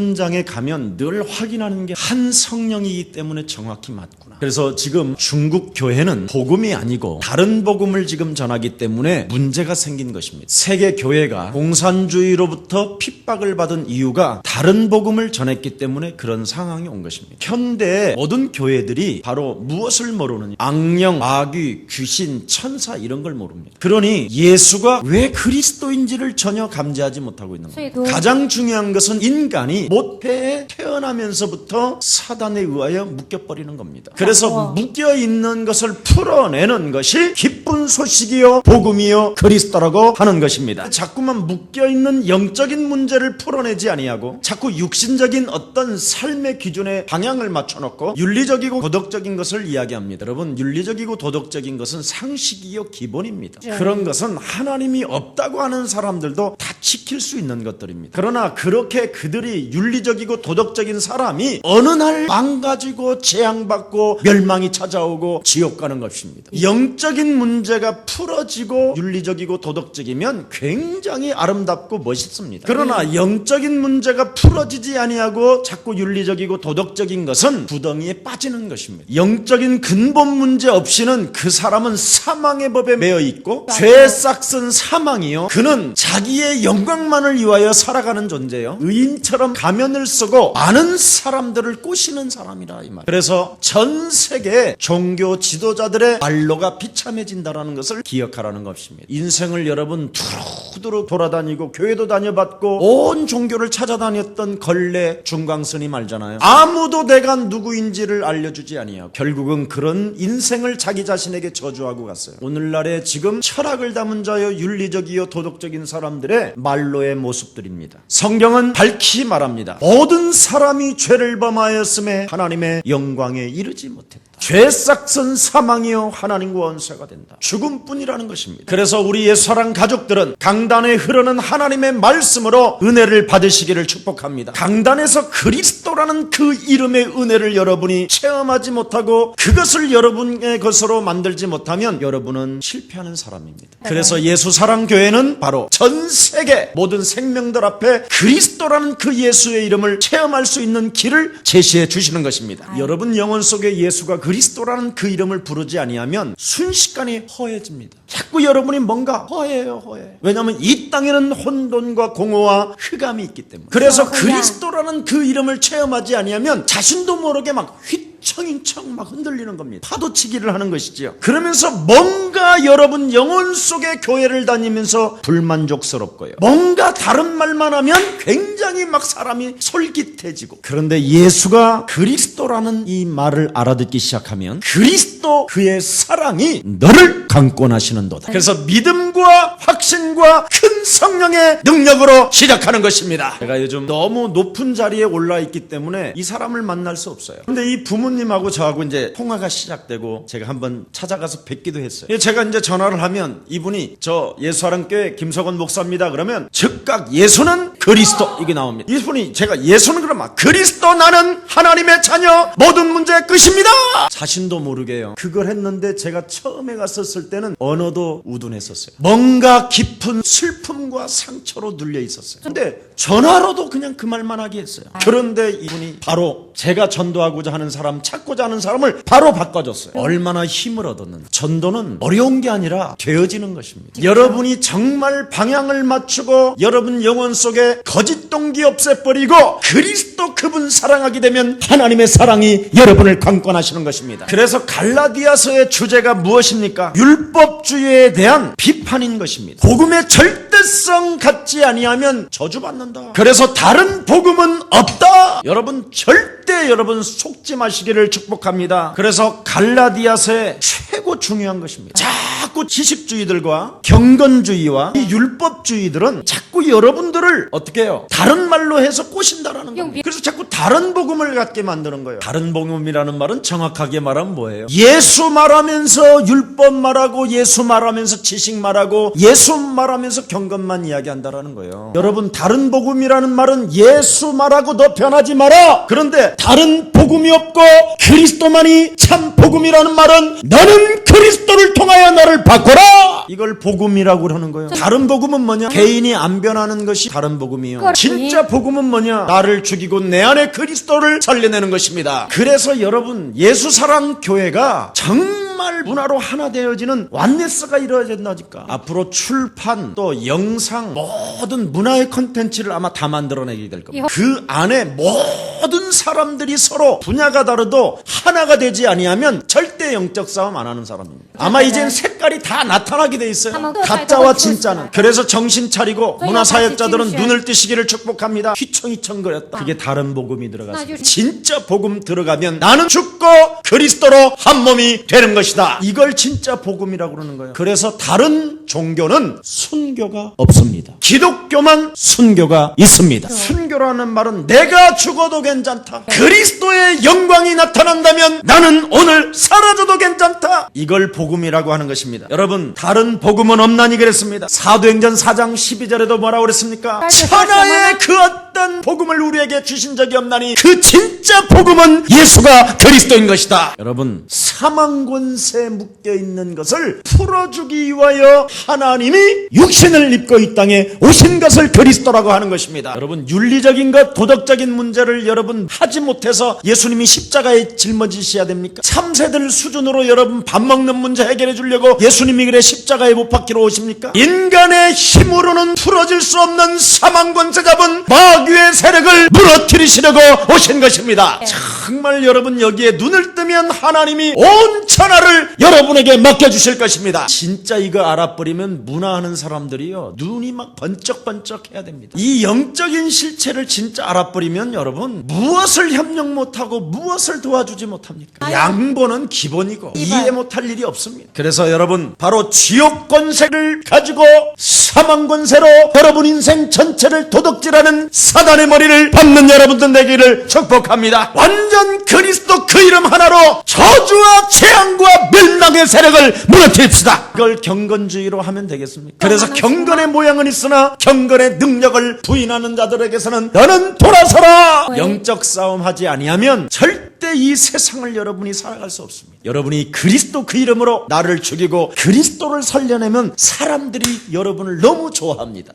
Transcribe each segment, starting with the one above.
현장에 가면 늘 확인하는 게 한 성령이기 때문에 정확히 맞구나. 그래서 지금 중국 교회는 복음이 아니고 다른 복음을 지금 전하기 때문에 문제가 생긴 것입니다. 세계 교회가 공산주의로부터 핍박을 받은 이유가 다른 복음을 전했기 때문에 그런 상황이 온 것입니다. 현대의 모든 교회들이 바로 무엇을 모르느냐? 악령, 마귀, 귀신, 천사 이런 걸 모릅니다. 그러니 예수가 왜 그리스도인지를 전혀 감지하지 못하고 있는 겁니다. 가장 중요한 것은 인간이 모태에 태어나면서부터 사단에 의하여 묶여버리는 겁니다. 그래서 묶여있는 것을 풀어내는 것이 기쁜 소식이요 복음이요 그리스도라고 하는 것입니다. 자꾸만 묶여있는 영적인 문제를 풀어내지 아니하고 자꾸 육신적인 어떤 삶의 기준에 방향을 맞춰놓고 윤리적이고 도덕적인 것을 이야기합니다. 여러분, 윤리적이고 도덕적인 것은 상식이요 기본입니다. 그런 것은 하나님이 없다고 하는 사람들도 다 지킬 수 있는 것들입니다. 그러나 그렇게 그들이 윤리적이고 도덕적인 사람이 어느 날 망가지고 재앙받고 멸망이 찾아오고 지옥 가는 것입니다. 영적인 문제가 풀어지고 윤리적이고 도덕적이면 굉장히 아름답고 멋있습니다. 그러나 영적인 문제가 풀어지지 아니하고 자꾸 윤리적이고 도덕적인 것은 구덩이에 빠지는 것입니다. 영적인 근본 문제 없이는 그 사람은 사망의 법에 매여 있고 죄에 싹슨 사망이요, 그는 자기의 영광만을 위하여 살아가는 존재요, 의인처럼 가면을 쓰고 많은 사람들을 꼬시는 사람이라 이 말. 그래서 전 세계 종교 지도자들의 말로가 비참해진다라는 것을 기억하라는 것입니다. 인생을 여러분 두루두루 돌아다니고 교회도 다녀봤고 온 종교를 찾아다녔던 걸레 중광스님 알잖아요. 아무도 내가 누구인지를 알려주지 아니하고 결국은 그런 인생을 자기 자신에게 저주하고 갔어요. 오늘날에 지금 철학을 담은 자여 윤리적이요 도덕적인 사람들의 말로의 모습들입니다. 성경은 밝히 말합니다. 모든 사람이 죄를 범하였음에 하나님의 영광에 이르지 못했다. 죄 싹슨 사망이요 하나님과 원수가 된다. 죽음뿐이라는 것입니다. 그래서 우리 예수사랑 가족들은 강단에 흐르는 하나님의 말씀으로 은혜를 받으시기를 축복합니다. 강단에서 그리스도라는 그 이름의 은혜를 여러분이 체험하지 못하고 그것을 여러분의 것으로 만들지 못하면 여러분은 실패하는 사람입니다. 그래서 예수사랑교회는 바로 전 세계 모든 생명들 앞에 그리스도라는 그 예수의 이름을 체험할 수 있는 길을 제시해 주시는 것입니다. 여러분 영혼 속에 예수가 그리스도라는 그 이름을 부르지 아니하면 순식간에 허해집니다. 자꾸 여러분이 뭔가 허해요. 왜냐하면 이 땅에는 혼돈과 공허와 흑암이 있기 때문에. 그래서 그리스도라는 그 이름을 체험하지 아니하면 자신도 모르게 막 휘청인청 막 흔들리는 겁니다. 파도치기를 하는 것이지요. 그러면서 뭔가 여러분 영혼 속의 교회를 다니면서 불만족스럽고요, 뭔가 다른 말만 하면 굉장히 막 사람이 솔깃해지고. 그런데 예수가 그리스도라는 이 말을 알아듣기 시작하면 그리스도 그의 사랑이 너를 강권하시는도다. 그래서 믿음과 확신과 큰 성령의 능력으로 시작하는 것입니다. 제가 요즘 너무 높은 자리에 올라 있기 때문에 이 사람을 만날 수 없어요. 근데 이 부모님하고 저하고 이제 통화가 시작되고 제가 한번 찾아가서 뵙기도 했어요. 제가 이제 전화를 하면 이분이 저 예수사랑교회 김석원 목사입니다 그러면 즉각 예수는 그리스도 이게 나옵니다. 이분이 제가 예수는 그러면 그리스도 나는 하나님의 자녀 모든 문제의 끝입니다. 자신도 모르게요. 그걸 했는데 제가 처음에 갔었을 때는 언어도 우둔했었어요. 뭔가 깊은 슬픔과 상처로 눌려 있었어요. 근데 전화로도 그냥 그 말만 하게 했어요. 그런데 이분이 바로 제가 전도하고자 하는 사람, 찾고자 하는 사람을 바로 바꿔줬어요. 얼마나 힘을 얻었는지. 전도는 어려운 게 아니라 되어지는 것입니다. 여러분이 정말 방향을 맞추고 여러분 영혼 속에 거짓 동기 없애버리고 그리스도 그분 사랑하게 되면 하나님의 사랑이 여러분을 강권하시는 것입니다. 그래서 갈라디아서의 주제가 무엇입니까? 율법주의에 대한 비판인 것입니다. 복음의 절대성 갖지 아니하면 저주받는다. 그래서 다른 복음은 없다. 여러분 절대 여러분 속지 마시기를 축복합니다. 그래서 갈라디아서의 최고 중요한 것입니다. 자꾸 지식주의들과 경건주의와 이 율법주의들은 자꾸 여러분들을 어떻게 해요? 다른 말로 해서 꼬신다라는 겁니다. 그래서 자꾸 다른 복음을 갖게 만드는 거예요. 다른 복음이라는 말은 정확하게 말하면 뭐예요? 예수 말하면서 율법 말하고 예수 말하면서 지식 말하고 예수 말하면서 경건만 이야기한다라는 거예요. 여러분 다른 복음이라는 말은 예수 말하고 너 변하지 마라. 그런데 다른 복음이 없고 그리스도만이 참 복음이라는 말은 너는 그리스도를 통하여 나를 생각을 바꿔라. 이걸 복음이라고 그러는 거예요. 다른 복음은 뭐냐? 개인이 안 변하는 것이 다른 복음이에요. 진짜 복음은 뭐냐? 나를 죽이고 내 안에 그리스도를 살려내는 것입니다. 그래서 여러분, 예수사랑 교회가 정말 문화로 하나 되어지는 완네스가 이루어져야 된다니까. 앞으로 출판 또 영상 모든 문화의 콘텐츠를 아마 다 만들어내게 될 겁니다. 그 안에 모든 사람들이 서로 분야가 다르도 하나가 되지 아니하면 절대 영적 싸움 안 하는 사람입니다. 아마 이젠 색깔이 다 나타나게 돼 있어요. 가짜와 진짜는. 그래서 정신 차리고 문화사역자들은 눈을 뜨시기를 축복합니다. 휘청휘청거렸다. 그게 다른 복음이 들어갔습니다. 진짜 복음 들어가면 나는 죽고 그리스도로 한 몸이 되는 것이다. 이걸 진짜 복음이라고 그러는 거예요. 그래서 다른 종교는 순교가 없습니다. 기독교만 순교가 있습니다. 순교라는 말은 내가 죽어도 괜찮다. 그리스도의 영광이 나타난다면 나는 오늘 사라져도 괜찮다. 이걸 복음이라고 하는 것입니다. 여러분, 다른 복음은 없나니 그랬습니다. 사도행전 4장 12절에도 뭐라고 그랬습니까? 천하의 그 어떤 복음을 우리에게 주신 적이 없나니 그 진짜 복음은 예수가 그리스도인 것이다. 여러분, 사망 권세에 묶여있는 것을 풀어주기 위하여 하나님이 육신을 입고 이 땅에 오신 것을 그리스도라고 하는 것입니다. 여러분, 윤리적인 것, 도덕적인 문제를 여러분 하지 못해서 예수님이 십자가에 짊어지셔야 됩니까? 3세들 수준으로 여러분 밥 먹는 문제 해결해 주려고 예수님이 그래 십자가에 못 박히러 오십니까? 인간의 힘으로는 풀어질 수 없는 사망 권세 잡은 마귀의 세력을 무너뜨리시려고 오신 것입니다. 정말 여러분, 여기에 눈을 뜨면 하나님이 온 천하를 여러분에게 맡겨주실 것입니다. 진짜 이거 알아버리면 문화하는 사람들이요, 눈이 막 번쩍번쩍 해야 됩니다. 이 영적인 실체를 진짜 알아버리면 여러분, 무엇을 협력 못하고 무엇을 도와주지 못합니까? 양보는 기본이고 이해 못할 일이 없습니다. 그래서 여러분, 바로 지옥 권세를 가지고 사망 권세로 여러분 인생 전체를 도둑질하는 사단의 머리를 밟는 여러분들 되기를 축복합니다. 완전 그리스도 그 이름 하나로 저주와 재앙과 멸망의 세력을 무너뜨립시다. 이걸 경건주의로 하면 되겠습니까? 그래서 경건의 모양은 있으나 경건의 능력을 부인하는 자들에게서는 너는 돌아서라. 영적 싸움 하지 아니하면 절대 이 세상을 여러분이 살아갈 수 없습니다. 여러분이 그리스도 그 이름으로 나를 죽이고 그리스도를 살려내면 사람들이 여러분을 너무 좋아합니다.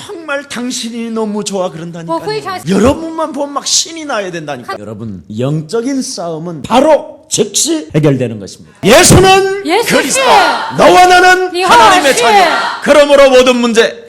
정말 당신이 너무 좋아 그런다니까요. 여러분만 보면 막 신이 나야 된다니까요. 여러분, 영적인 싸움은 바로 즉시 해결되는 것입니다. 예수는 그리스도, 너와 나는 하나님의 자녀. 그러므로 모든 문제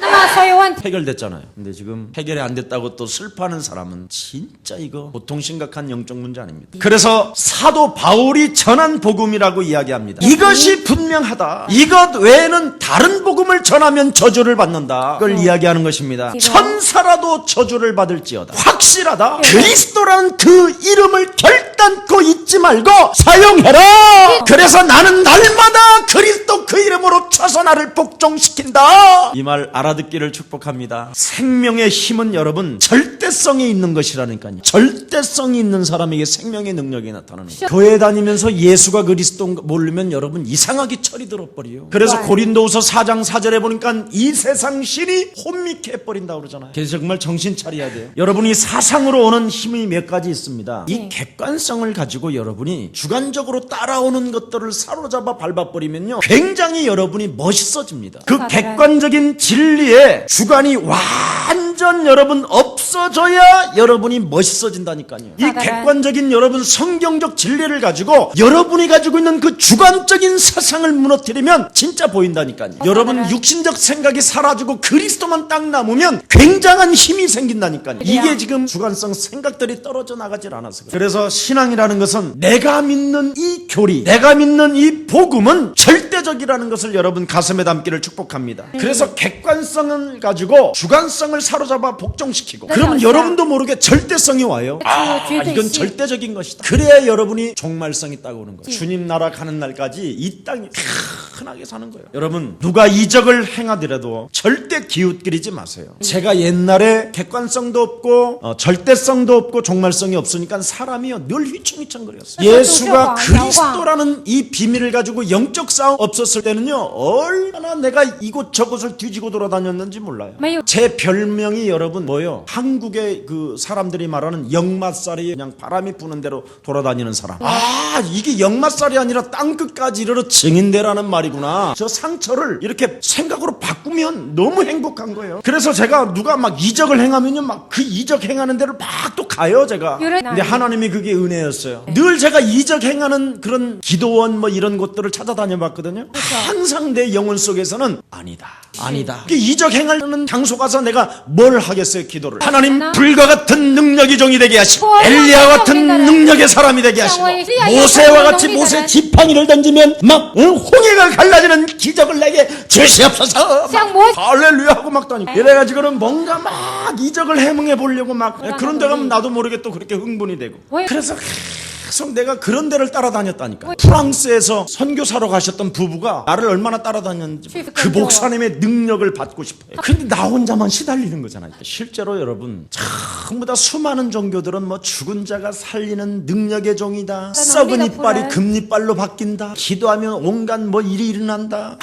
해결됐잖아요. 근데 지금 해결이 안 됐다고 또 슬퍼하는 사람은 진짜 이거 보통 심각한 영적 문제 아닙니다. 그래서 사도 바울이 전한 복음이라고 이야기합니다. 이것이 분명하다. 이것 외에는 다른 복음을 전하면 저주를 받는다. 그걸 이야기하는 것입니다. 천사라도 저주를 받을지어다. 확실하다. 그리스도라는 그 이름을 결단코 잊지 말고 사용해라. 그래서 나는 날마다 그리스도 그 이름으로 쳐서 나를 복종시킨다. 이 말 알아듣기를 축복합니다. 생명의 힘은 여러분 절대성이 있는 것이라니까요. 절대성이 있는 사람에게 생명의 능력이 나타나는 거예요. 교회 다니면서 예수가 그리스도 모르면 여러분 이상하게 철이 들어버려요. 그래서 고린도후서 4장 4절에 보니까 이 세상 신이 혼미케 해버린다고 그러잖아요. 그래서 정말 정신 차려야 돼요. 여러분이 사상으로 오는 힘이 몇 가지 있습니다. 이 객관성을 가지고 여러분이 주관적으로 따라오는 것들을 사로잡아 밟아버리면요, 굉장히 여러분이 멋있어집니다. 그 객관적인 진리에 주관이 완전 여러분 없어져야 여러분이 멋있어진다니까요. 이 객관적인 여러분 성경적 진리를 가지고 여러분이 가지고 있는 그 주관적인 사상을 무너뜨리면 진짜 보인다니까요. 여러분 육신적 생각이 사라지고 그리스도만 딱 남으면 굉장한 힘이 생긴다니까요. 이게 지금 주관성 생각들이 떨어져 나가질 않아서 그래요. 그래서 신앙이라는 것은 내가 믿는 이 교리, 내가 믿는 이 복음은 절대적이라는 것을 여러분 가슴에 담기를 축복합니다. 그래서 객관성을 가지고 주관성을 사로잡아 복종시키고, 그러면 여러분도 모르게 절대성이 와요. 이건 절대적인 것이다. 그래야 여러분이 종말성이 있다고 오는 거예요. 주님 나라 가는 날까지 이 땅이 편하게 사는 거예요. 여러분, 누가 이적을 행하더라도 절대 기웃거리지 마세요. 제가 옛날에 객관성도 없고 절대성도 없고 종말성이 없으니까 사람이요 늘 휘청휘청거렸어요. 예수가 그리스도라는 이 비밀을 가지고 영적 싸움 없었을 때는요 얼마나 내가 이곳저곳을 뒤지고 돌아다녔는지 몰라요. 매우 제 별명이 여러분 뭐요? 한국의 그 사람들이 말하는 역마살이 그냥 바람이 부는 대로 돌아다니는 사람. 아 이게 역마살이 아니라 땅끝까지 이르러 증인대라는 말이구나. 저 상처를 이렇게 생각으로 바꾸면 너무 행복한 거예요. 그래서 제가 누가 막 이적을 행하면요 막 그 이적 행하는 데를 막 또 가요 제가. 근데 하나님이 그게 은혜였어요. 늘 제가 이적 행하는 그런 기도원 뭐 이런 곳들을 찾아다녀 봤거든요. 항상 내 영혼 속에서는 아니다. 이적 행하는 장소 가서 내가 뭘 하겠어요 기도를. 하나님 불과 같은 능력이 종이 되게 하시고 엘리야와 같은 능력의 사람이 되게 하시고 모세와 같이 모세 지팡이를 던지면 막 홍해가 갈라지는 기적을 내게 주시옵소서. 할렐루야 하고 막 다니고 이래가지고는 뭔가 막 이적을 해몽해 보려고 막 그런 데 가면 나도 모르게 또 그렇게 흥분이 되고 그래서 계속 내가 그런 데를 따라다녔다니까. 프랑스에서 선교사로 가셨던 부부가 나를 얼마나 따라다녔는지 그 목사님의 능력을 받고 싶어요. 근데 나 혼자만 시달리는 거잖아요. 실제로 여러분 전부 다 수많은 종교들은 뭐 죽은 자가 살리는 능력의 종이다, 썩은 이빨이 금이빨로 바뀐다, 기도하면 온갖 뭐 일이 일어난다.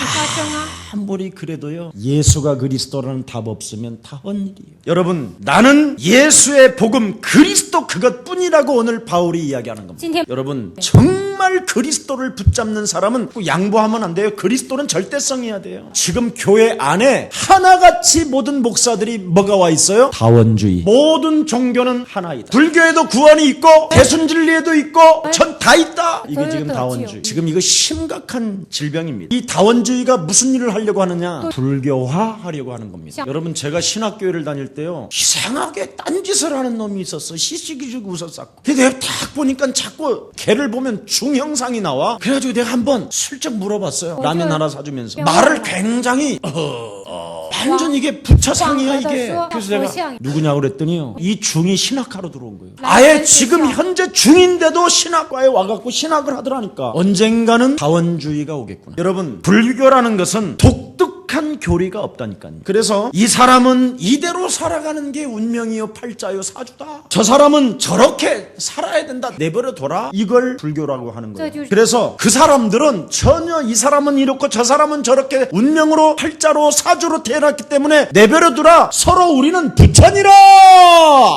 아무리 그래도요 예수가 그리스도라는 답 없으면 다 헛일이에요. 여러분 나는 예수의 복음 그리스도 그것뿐이라고 오늘 바울이 이야기하는 겁니다. 여러분 정말 그리스도를 붙잡는 사람은 양보하면 안 돼요. 그리스도는 절대성이어야 돼요. 지금 교회 안에 하나같이 모든 목사들이 뭐가 와 있어요? 다원주의. 모든 종교는 하나이다. 불교에도 구원이 있고 개순진리에도 있고 전 다 있다. 이게 지금 다원주의. 지금 이거 심각한 질병입니다. 이 다원주의가 무슨 일을 하려고 하느냐? 불교화 하려고 하는 겁니다. 여러분 제가 신학교회를 다닐 때요 이상하게 딴짓을 하는 놈이 있었어. 시시기죽 웃었었고. 근데 내가 딱 보니까 자꾸 걔를 보면 중형상이 나와. 그래가지고 내가 한번 슬쩍 물어봤어요. 라면 하나 사주면서 말을 굉장히 완전 이게 부처상이야 이게. 그래서 내가 누구냐고 그랬더니요 이 중이 신학하러 들어온 거예요. 아예 지금 현재 중인데도 신학과에 와갖고 신학을 하더라니까. 언젠가는 다원주의가 오겠구나. 여러분 불교라는 것은 독특한 교리가 없다니까요. 그래서 이 사람은 이대로 살아가는 게 운명이요 팔자요 사주다, 저 사람은 저렇게 살아야 된다, 내버려 둬라, 이걸 불교라고 하는 거예요. 그래서 그 사람들은 전혀 이 사람은 이렇고 저 사람은 저렇게 운명으로 팔자로 사주로 태어났기 때문에 내버려 두라, 서로 우리는 부처니라.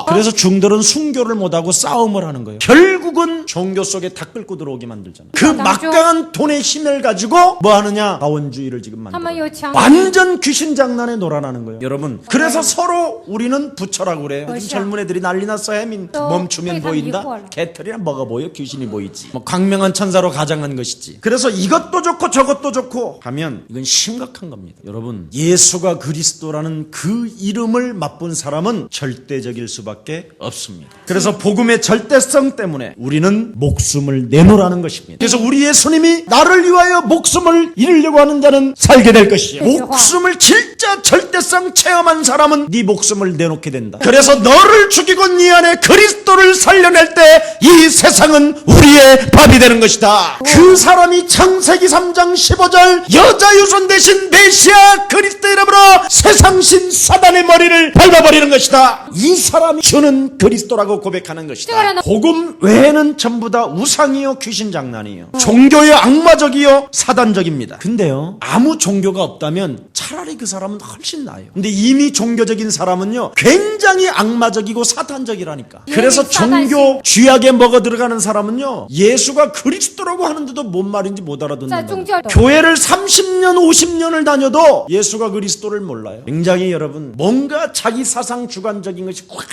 그래서 중들은 순교를 못하고 싸움을 하는 거예요. 결국은 종교 속에 다 끌고 들어오게 만들잖아요. 그 막강한 돈의 힘을 가지고 뭐 하느냐? 다원주의를 지금 만들어요. 완전 귀신 장난에 놀아나는 거예요. 여러분 그래서 서로 우리는 부처라고 그래요. 요즘 젊은 애들이 난리 났어. 해민 멈추면 보인다. 개털이나 뭐가 보여? 귀신이 보이지. 뭐 광명한 천사로 가장한 것이지. 그래서 이것도 좋고 저것도 좋고 하면 이건 심각한 겁니다. 여러분 예수가 그리스도라는 그 이름을 맛본 사람은 절대적일 수밖에 없습니다. 그래서 복음의 절대성 때문에 우리는 목숨을 내놓으라는 것입니다. 그래서 우리 예수님이 나를 위하여 목숨을 잃으려고 하는 자는 살게 될 것이요 목숨을 진짜 절대성 체험한 사람은 네 목숨을 내놓게 된다. 그래서 너를 죽이고 네 안에 그리스도를 살려낼 때 이 세상은 우리의 밥이 되는 것이다. 그 사람이 창세기 3장 15절 여자 유손 대신 메시아 그리스도 이름으로 세상신 사단의 머리를 밟아버리는 것이다. 이 사람이 주는 그리스도라고 고백하는 것이다. 복음 외에는 전부 다 우상이요 귀신 장난이요 종교의 악마적이요 사단적입니다. 근데요 아무 종교가 없다면 차라리 그 사람은 훨씬 나아요. 근데 이미 종교적인 사람은요 굉장히 악마적이고 사탄적이라니까. 그래서 종교 쥐약에 먹어 들어가는 사람은요 예수가 그리스도라고 하는데도 뭔 말인지 못 알아듣는다. 교회를 30년 50년을 다녀도 예수가 그리스도를 몰라요. 굉장히 여러분 뭔가 자기 사상 주관적인 것이 꽉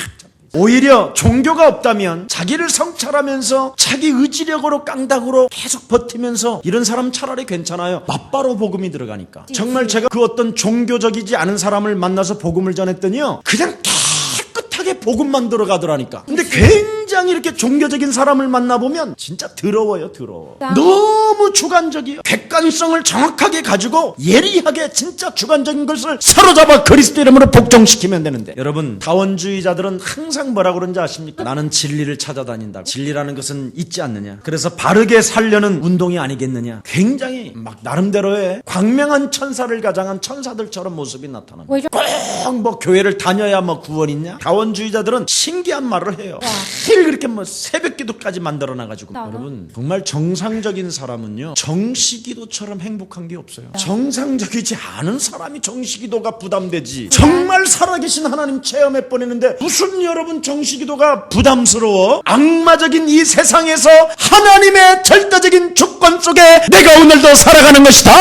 오히려 종교가 없다면 자기를 성찰하면서 자기 의지력으로 깡닥으로 계속 버티면서 이런 사람 차라리 괜찮아요. 맞바로 복음이 들어가니까. 정말 제가 그 어떤 종교적이지 않은 사람을 만나서 복음을 전했더니요 그냥 깨끗하게 복음만 들어가더라니까. 근데 굉장히 이렇게 종교적인 사람을 만나보면 진짜 더러워요. 더러워. 너무 주관적이에요. 객관성을 정확하게 가지고 예리하게 진짜 주관적인 것을 사로잡아 그리스도 이름으로 복종시키면 되는데 여러분 다원주의자들은 항상 뭐라고 그러는지 아십니까? 나는 진리를 찾아다닌다. 진리라는 것은 있지 않느냐. 그래서 바르게 살려는 운동이 아니겠느냐. 굉장히 막 나름대로의 광명한 천사를 가장한 천사들처럼 모습이 나타납니다. 꼭 뭐 교회를 다녀야 뭐 구원 있냐. 다원주의자들은 신기한 말을 해요. 매일 그렇게 뭐 새벽 기도까지 만들어놔가지고 여러분 정말 정상적인 사람은요 정시기도처럼 행복한 게 없어요. 정상적이지 않은 사람이 정시기도가 부담되지. 정말 살아계신 하나님 체험해 버리는데 무슨 여러분 정시기도가 부담스러워? 악마적인 이 세상에서 하나님의 절대적인 주권 속에 내가 오늘도 살아가는 것이다.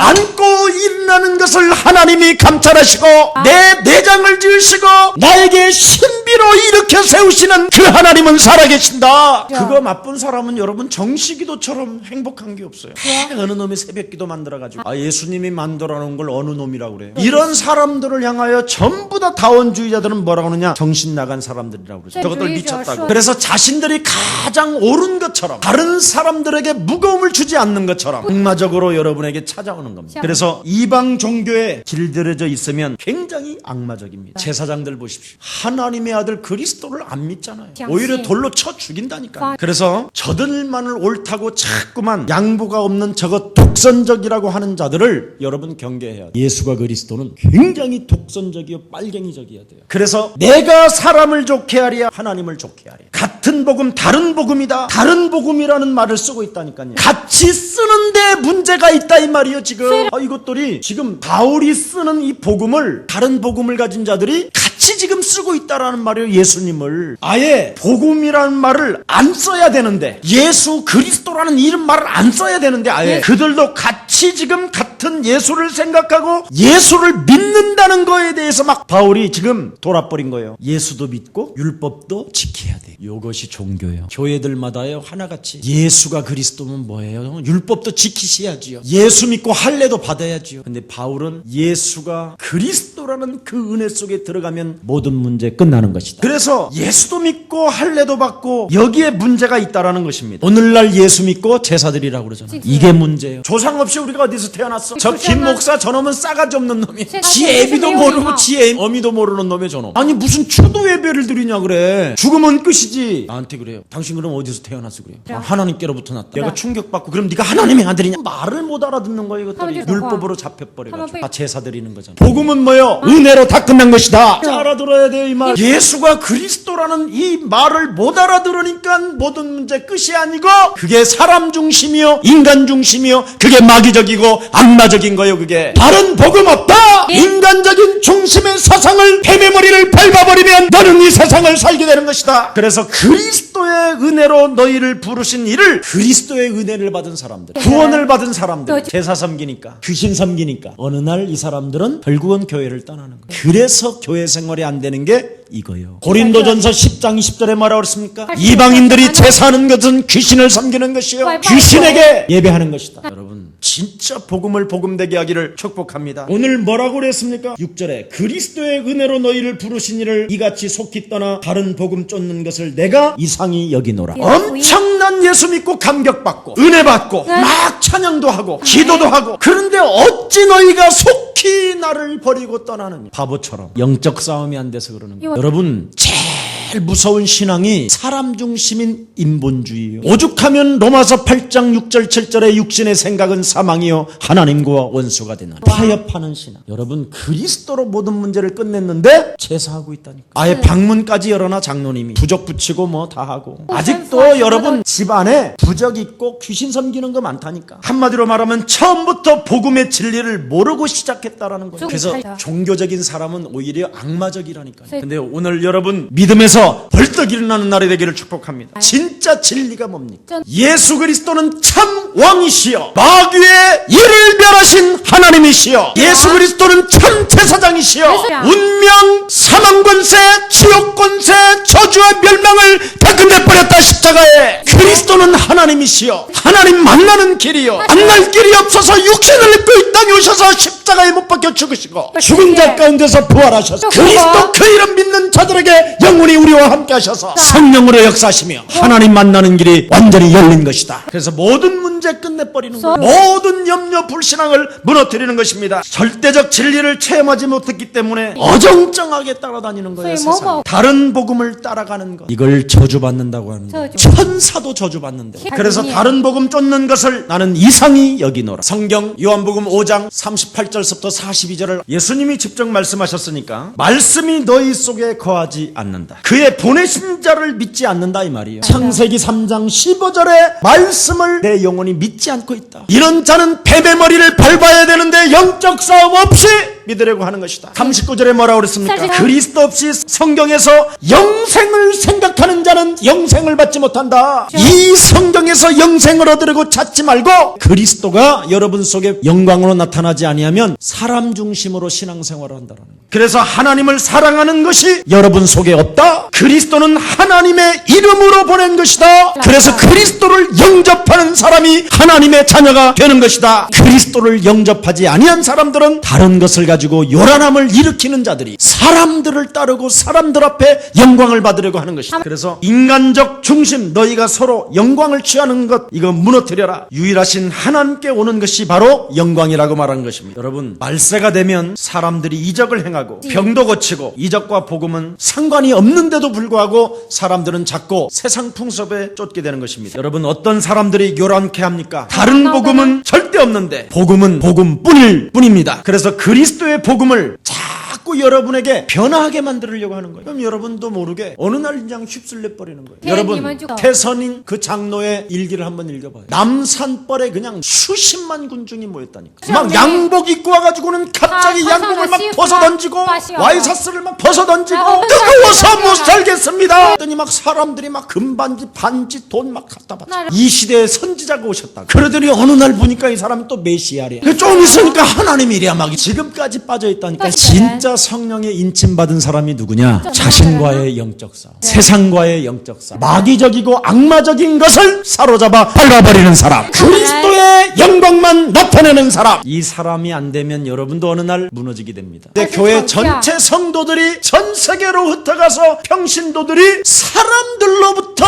안고 일어나는 것을 하나님이 감찰하시고 내 내장을 지으시고 나에게 신비로 일으켜 세우시는 그 하나님은 살아계신다. 그거 맛본 사람은 여러분 정시기도처럼 행복한 게 없어요. 어느 놈이 새벽기도 만들어가지고 예수님이 만들어 놓은 걸 어느 놈이라고 그래요. 이런 사람들을 향하여 전부 다 다원주의자들은 뭐라고 하느냐? 정신 나간 사람들이라고 그러죠. 저것들 미쳤다고. 그래서 자신들이 가장 옳은 것처럼 다른 사람들에게 무거움을 주지 않는 것처럼 악마적으로 여러분에게 찾아오는 겁니다. 그래서 이방 종교에 길들여져 있으면 굉장히 악마적입니다. 제사장들 보십시오. 하나님의 아들 그리스도를 안 믿잖아요. 오히려 돌로 쳐 죽인다니까요. 그래서 저들만을 옳다고 자꾸만 양보가 없는 저것 독선적이라고 하는 자들을 여러분 경계해야 돼요. 예수가 그리스도는 굉장히 독선적이요 빨갱이적이어야 돼요. 그래서 내가 사람을 좋게 하랴 하나님을 좋게 하랴. 같은 복음 다른 복음이다. 다른 복음이라는 말을 쓰고 있다니까요. 같이 쓰는데 문제가 있다 이 말이에요. 지금 이것들이 지금 바울이 쓰는 이 복음을 다른 복음을 가진 자들이 같이 지금 쓰고 있다라는 말이에요. 예수님을 아예 복음이라는 말을 안 써야 되는데 예수 그리스도라는 이름 말을 안 써야 되는데 아예 그들도 같이 지금 같은 예수를 생각하고 예수를 믿는다는 거에 대해서 막 바울이 지금 돌아버린 거예요. 예수도 믿고 율법도 지켜야 돼. 이것이 종교예요. 교회들마다요 하나같이 예수가 그리스도면 뭐예요? 율법도 지키셔야지요. 예수 믿고 할례도 받아야지요. 근데 바울은 예수가 그리스도라는 그 은혜 속에 들어가면 모든 문제 끝나는 것이다. 그래서 예수도 믿고 할례도 받고 여기에 문제가 있다라는 것입니다. 오늘날 예수 믿고 제사드리라고 그러잖아요. 이게 문제예요. 조상 없이 우리가 어디서 태어났어? 저 김 목사 저놈은 싸가지 없는 놈이 지 애비도 모르고 지 어미도 모르는 놈의 저놈. 아니 무슨 추도 예배를 드리냐 그래. 죽으면 끝이지. 나한테 그래요. 당신 그럼 어디서 태어났어 그래요. 하나님께로부터 났다. 내가 충격받고 그럼 네가 하나님의 아들이냐? 말을 못 알아듣는 거예요. 이것들이 율법으로 잡혀버려가지고 다 제사 드리는 거잖아. 복음은 뭐요? 은혜로 다 끝난 것이다. 알아들어야 돼요 이 말. 예수가 그리스도라는 이 말을 못 알아들으니까 모든 문제 끝이 아니고 그게 사람 중심이요 인간 중심이요 그게 마귀적이고 악마적인 거예요. 그게 다른 복음 없다. 인간적인 중심의 사상을 뱀의머리를 밟아버리면 너는 이 세상을 살게 되는 것이다. 그래서 그리스도의 은혜로 너희를 부르신 이를 그리스도의 은혜를 받은 사람들 구원을 받은 사람들 제사 섬기니까 귀신 섬기니까 어느 날 이 사람들은 결국은 교회를 떠나는 거예요. 그래서 교회 생활이 안 되는 게 이거예요. 고린도전서 10장 20절에 뭐라고 그랬습니까? 이방인들이 제사하는 것은 귀신을 섬기는 것이요 귀신에게 예배하는 것이다. 여러분 진짜 복음을 복음되게 하기를 축복합니다. 오늘 뭐라고 그랬습니까? 6절에 그리스도의 은혜로 너희를 부르신 이를 이같이 속히 떠나 다른 복음 쫓는 것을 내가 이상히 여기노라. 엄청난 예수 믿고 감격받고 은혜 받고 막 찬양도 하고 기도도 하고 그런데 어찌 너희가 속히 나를 버리고 떠나느냐. 바보처럼 영적 싸움이 안 돼서 그러는 거예요. 여러분 제일 무서운 신앙이 사람 중심인 인본주의예요. 오죽하면 로마서 8장 6절 7절의 육신의 생각은 사망이요 하나님과 원수가 되나니. 타협하는 신앙. 여러분 그리스도로 모든 문제를 끝냈는데 제사하고 있다니까. 아예 방문까지 열어놔 장로님이. 부적 붙이고 뭐 다 하고. 아직도 여러분 집안에 부적 있고 귀신 섬기는 거 많다니까. 한마디로 말하면 처음부터 복음의 진리를 모르고 시작했다라는 거예요. 그래서 종교적인 사람은 오히려 악마적이라니까요. 근데 오늘 여러분 믿음에서 벌떡 일어나는 날이 되기를 축복합니다. 진짜 진리가 뭡니까? 예수 그리스도는 참 왕이시여 마귀의 이를 멸하신 하나님이시여 예수 그리스도는 참 제사장이시여 운명 사망 권세 지옥 권세 저주와 멸망을 다 끝내버렸다 십자가에. 그리스도는 하나님이시여 하나님 만나는 길이여 만날 길이 없어서 육신을 입고 이 땅에 오셔서 십자가에 못 박혀 죽으시고 죽은 자 가운데서 부활하셔서 그리스도 그 이름 믿는 자들에게 영원히 우리와 함께 하셔서 성령으로 역사하시며 하나님 만나는 길이 완전히 열린 것이다. 그래서 모든 문제 문제 끝내버리는 거예요. 모든 염려 불신앙을 무너뜨리는 것입니다. 절대적 진리를 체험하지 못했기 때문에 어정쩡하게 따라다니는 거예요. 세상. 다른 복음을 따라가는 것, 이걸 저주받는다고 하는 거예요. 천사도 저주받는데. 그래서 다른 복음 쫓는 것을 나는 이상히 여기노라. 성경 요한복음 5장 38절부터 42절을 예수님이 직접 말씀하셨으니까 말씀이 너희 속에 거하지 않는다. 그의 보내신 자를 믿지 않는다 이 말이에요. 창세기 3장 15절에 말씀을 내 영혼이 믿지 않고 있다. 이런 자는 뱀의 머리를 밟아야 되는데 영적 싸움 없이 믿으려고 하는 것이다. 39절에 뭐라고 그랬습니까? 그리스도 없이 성경에서 영생을 생각하는 자는 영생을 받지 못한다. 이 성경에서 영생을 얻으려고 찾지 말고 그리스도가 여러분 속에 영광으로 나타나지 아니하면 사람 중심으로 신앙생활을 한다는 거예요. 그래서 하나님을 사랑하는 것이 여러분 속에 없다. 그리스도는 하나님의 이름으로 보낸 것이다. 그래서 그리스도를 영접하는 사람이 하나님의 자녀가 되는 것이다. 그리스도를 영접하지 아니한 사람들은 다른 것을 가지고 요란함을 일으키는 자들이 사람들을 따르고 사람들 앞에 영광을 받으려고 하는 것이다. 그래서 인간적 중심, 너희가 서로 영광을 취하는 것, 이거 무너뜨려라. 유일하신 하나님께 오는 것이 바로 영광이라고 말한 것입니다. 여러분, 말세가 되면 사람들이 이적을 행하고 병도 고치고, 이적과 복음은 상관이 없는데도 불구하고 사람들은 자꾸 세상 풍습에 쫓게 되는 것입니다. 여러분, 어떤 사람들이 요란케 합니까? 다른 복음은 절대 없는데 복음은 복음뿐일 뿐입니다. 그래서 그리스도의 복음을 자꾸 여러분에게 변화하게 만들려고 하는 거예요. 그럼 여러분도 모르게 어느 날 그냥 휩쓸려 버리는 거예요. 여러분, 태선인 그 장로의 일기를 한번 읽어봐요. 남산벌에 그냥 수십만 군중이 모였다니까. 막 양복 입고 와가지고는 갑자기 양복을 막 벗어던지고 와이셔츠를 막 벗어던지고 뜨거워서 못 살겠습니다 했더니 막 사람들이 막 금반지 반지 돈 막 갖다 받아. 이 시대에 선지자가 오셨다. 그러더니 어느 날 보니까 이 사람이 또 메시아래. 좀 있으니까 하나님이랴. 막 지금까지 빠져있다니까. 진짜 성령의 인침받은 사람이 누구냐? 자신과의 영적 싸움, 세상과의 영적 싸움, 마귀적이고 악마적인 것을 사로잡아 밟아버리는 사람, 그리스도의 영광만 나타내는 사람. 이 사람이 안 되면 여러분도 어느 날 무너지게 됩니다. 근데 교회 전체 성도들이 전 세계로 흩어가서 평신도들이 사람들로부터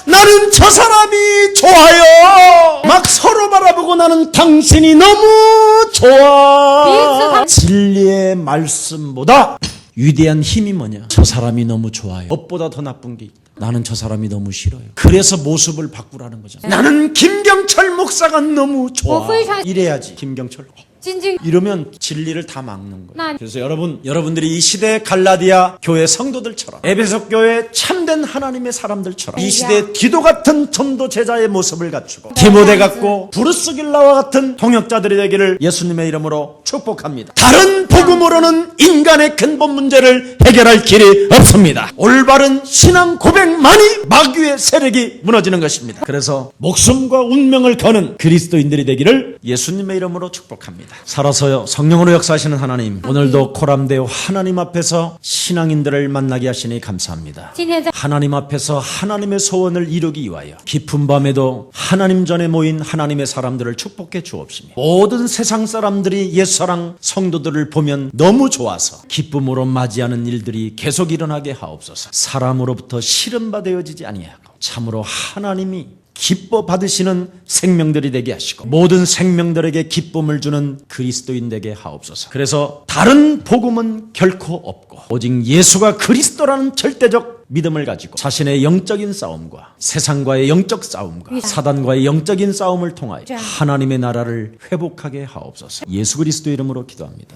나는 저 사람이 좋아요, 막 서로 바라보고 나는 당신이 너무 좋아. 진리의 말씀보다 위대한 힘이 뭐냐? 저 사람이 너무 좋아요. 법보다 더 나쁜 게 있다. 나는 저 사람이 너무 싫어요. 그래서 모습을 바꾸라는 거잖아요. 나는 김경철 목사가 너무 좋아. 이래야지. 김경철 이러면 진리를 다 막는 거예요. 그래서 여러분들이 이 시대의 갈라디아 교회 성도들처럼, 에베소 교회 참된 하나님의 사람들처럼 이 시대의 디도 같은 전도 제자의 모습을 갖추고 디모데 같고 브루스 길라와 같은 동역자들이 되기를 예수님의 이름으로 축복합니다. 다른 복음으로는 인간의 근본 문제를 해결할 길이 없습니다. 올바른 신앙 고백만이 마귀의 세력이 무너지는 것입니다. 그래서 목숨과 운명을 거는 그리스도인들이 되기를 예수님의 이름으로 축복합니다. 살아서요 성령으로 역사하시는 하나님, 오늘도 코람데오 하나님 앞에서 신앙인들을 만나게 하시니 감사합니다. 하나님 앞에서 하나님의 소원을 이루기 위하여 깊은 밤에도 하나님 전에 모인 하나님의 사람들을 축복해 주옵시며, 모든 세상 사람들이 옛사랑 성도들을 보면 너무 좋아서 기쁨으로 맞이하는 일들이 계속 일어나게 하옵소서. 사람으로부터 시름받아여지지 아니하고 참으로 하나님이 기뻐 받으시는 생명들이 되게 하시고 모든 생명들에게 기쁨을 주는 그리스도인 되게 하옵소서. 그래서 다른 복음은 결코 없고 오직 예수가 그리스도라는 절대적 믿음을 가지고 자신의 영적인 싸움과 세상과의 영적 싸움과 사단과의 영적인 싸움을 통하여 하나님의 나라를 회복하게 하옵소서. 예수 그리스도 이름으로 기도합니다.